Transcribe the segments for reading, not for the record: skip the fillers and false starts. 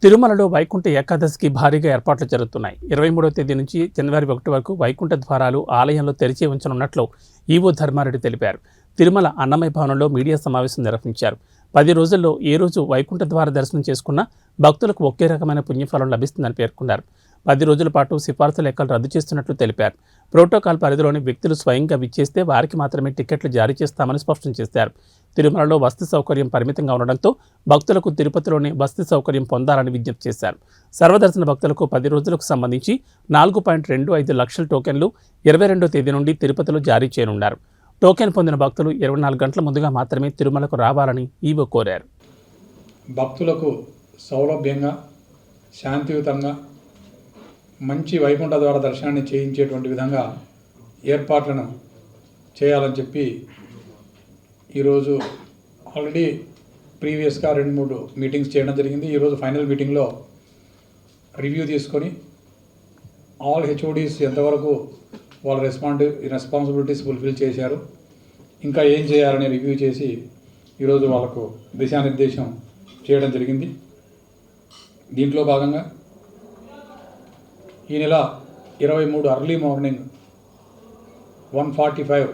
తిరుమలలో వైకుంఠ ఏకాదశికి భారీగా ఏర్పాట్లు జరుగుతున్నాయి. 23వ తేదీ నుంచి జనవరి 1 వరకు వైకుంఠ ద్వారాలు ఆలయంలో తెరిచి ఉంచనున్నట్లు ఈవో ధర్మారెడ్డి తెలిపారు. తిరుమల అన్నమయ భవనంలో మీడియా సమావేశం నిర్వహించారు. 10 రోజుల్లో ఏ రోజు వైకుంఠ ద్వార దర్శనం చేసుకున్నా భక్తులకు ఒకే రకమైన పుణ్యఫలం లభిస్తుందని పేర్కొన్నారు. 10 రోజుల పాటు సిఫార్సు లెక్కలు రద్దు చేస్తున్నట్లు తెలిపారు. ప్రోటోకాల్ పరిధిలోని వ్యక్తులు స్వయంగా విచ్చేస్తే వారికి మాత్రమే టికెట్లు జారీ చేస్తామని స్పష్టం చేశారు. తిరుమలలో వసతి సౌకర్యం పరిమితంగా ఉండడంతో భక్తులకు తిరుపతిలోని వసతి సౌకర్యం పొందాలని విజ్ఞప్తి చేశారు. సర్వదర్శన భక్తులకు 10 రోజులకు సంబంధించి 4.25 లక్షల టోకెన్లు 22వ తేదీ నుండి తిరుపతిలో జారీ చేయనున్నారు. టోకెన్ పొందిన భక్తులు 24 గంటల ముందుగా మాత్రమే తిరుమలకు రావాలని ఈవో కోరారు. భక్తులకు సౌలభ్యంగా, శాంతియుతంగా మంచి వైకుంఠ ద్వార దర్శనాన్ని చేయించేటువంటి విధంగా ఏర్పాట్లను చేయాలని చెప్పి ఈరోజు ఆల్రెడీ ప్రీవియస్గా 2-3 మీటింగ్స్ చేయడం జరిగింది. ఈరోజు ఫైనల్ మీటింగ్లో రివ్యూ తీసుకొని ఆల్ హెచ్ఓడీస్ ఎంతవరకు వాళ్ళ రెస్పాన్సిబిలిటీస్ ఫుల్ఫిల్ చేశారు, ఇంకా ఏం చేయాలని రివ్యూ చేసి ఈరోజు వాళ్ళకు దిశానిర్దేశం చేయడం జరిగింది. దీంట్లో భాగంగా ఈ నెల 23 అర్లీ మార్నింగ్ 1:45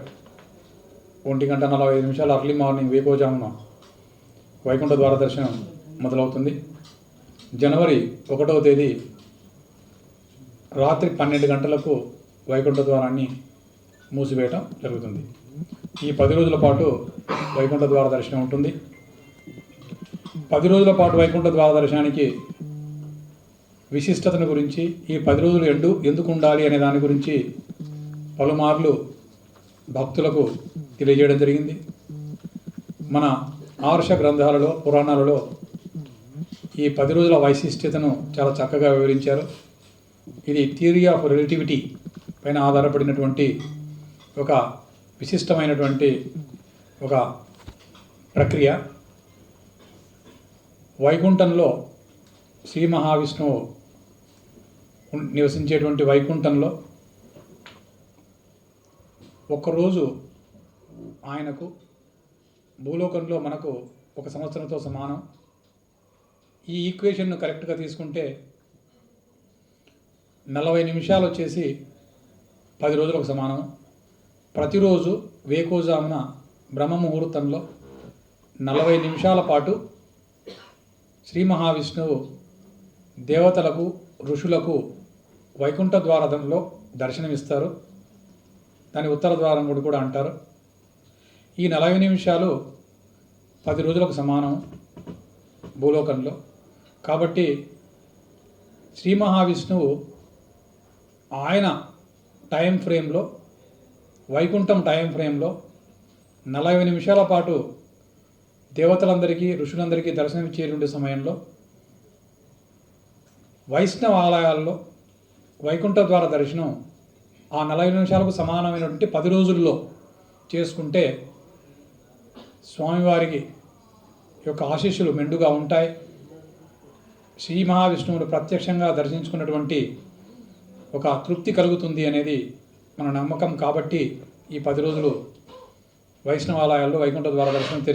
1:45 అర్లీ మార్నింగ్ వేకోజామున వైకుంఠ ద్వార దర్శనం మొదలవుతుంది. జనవరి 1వ తేదీ రాత్రి 12 గంటలకు వైకుంఠ ద్వారాన్ని మూసివేయటం జరుగుతుంది. ఈ 10 రోజుల పాటు వైకుంఠ ద్వార దర్శనం ఉంటుంది. 10 రోజుల పాటు వైకుంఠ ద్వార దర్శనానికి విశిష్టతను గురించి, ఈ 10 రోజులు ఎందుకు ఉండాలి అనే దాని గురించి పలుమార్లు భక్తులకు తెలియజేయడం జరిగింది. మన ఆర్ష గ్రంథాలలో, పురాణాలలో ఈ 10 రోజుల వైశిష్ట్యతను చాలా చక్కగా వివరించారు. ఇది థియరీ ఆఫ్ రిలేటివిటీ పైన ఆధారపడినటువంటి ఒక విశిష్టమైనటువంటి ఒక ప్రక్రియ. వైకుంఠంలో శ్రీ మహావిష్ణువు నివసించేటువంటి వైకుంఠంలో ఒక్కరోజు ఆయనకు భూలోకంలో మనకు 1 సంవత్సరంతో సమానం. ఈ ఈక్వేషన్ను కరెక్ట్గా తీసుకుంటే 40 నిమిషాలు వచ్చేసి 10 రోజులకు సమానం. ప్రతిరోజు వేకోజామున బ్రహ్మ ముహూర్తంలో 40 నిమిషాల పాటు శ్రీ మహావిష్ణువు దేవతలకు, ఋషులకు వైకుంఠ ద్వారంలో దర్శనమిస్తారు. దాని ఉత్తర ద్వారం కూడా అంటారు. ఈ 40 నిమిషాలు 10 రోజులకు సమానం భూలోకంలో. కాబట్టి శ్రీ మహావిష్ణువు ఆయన టైం ఫ్రేమ్లో, వైకుంఠం టైం ఫ్రేమ్లో 40 నిమిషాల పాటు దేవతలందరికీ, ఋషులందరికీ దర్శనమిచ్చేటువంటి సమయంలో వైష్ణవ ఆలయాల్లో వైకుంఠ ద్వార దర్శనం ఆ 40 నిమిషాలకు సమానమైనటువంటి 10 రోజుల్లో చేసుకుంటే స్వామివారికి యొక్క ఆశీస్సులు మెండుగా ఉంటాయి. శ్రీ మహావిష్ణువును ప్రత్యక్షంగా దర్శించుకున్నటువంటి ఒక తృప్తి కలుగుతుంది అనేది మన నమ్మకం. కాబట్టి ఈ 10 రోజులు వైష్ణవాలయాల్లో వైకుంఠ ద్వార దర్శనం తెరిచి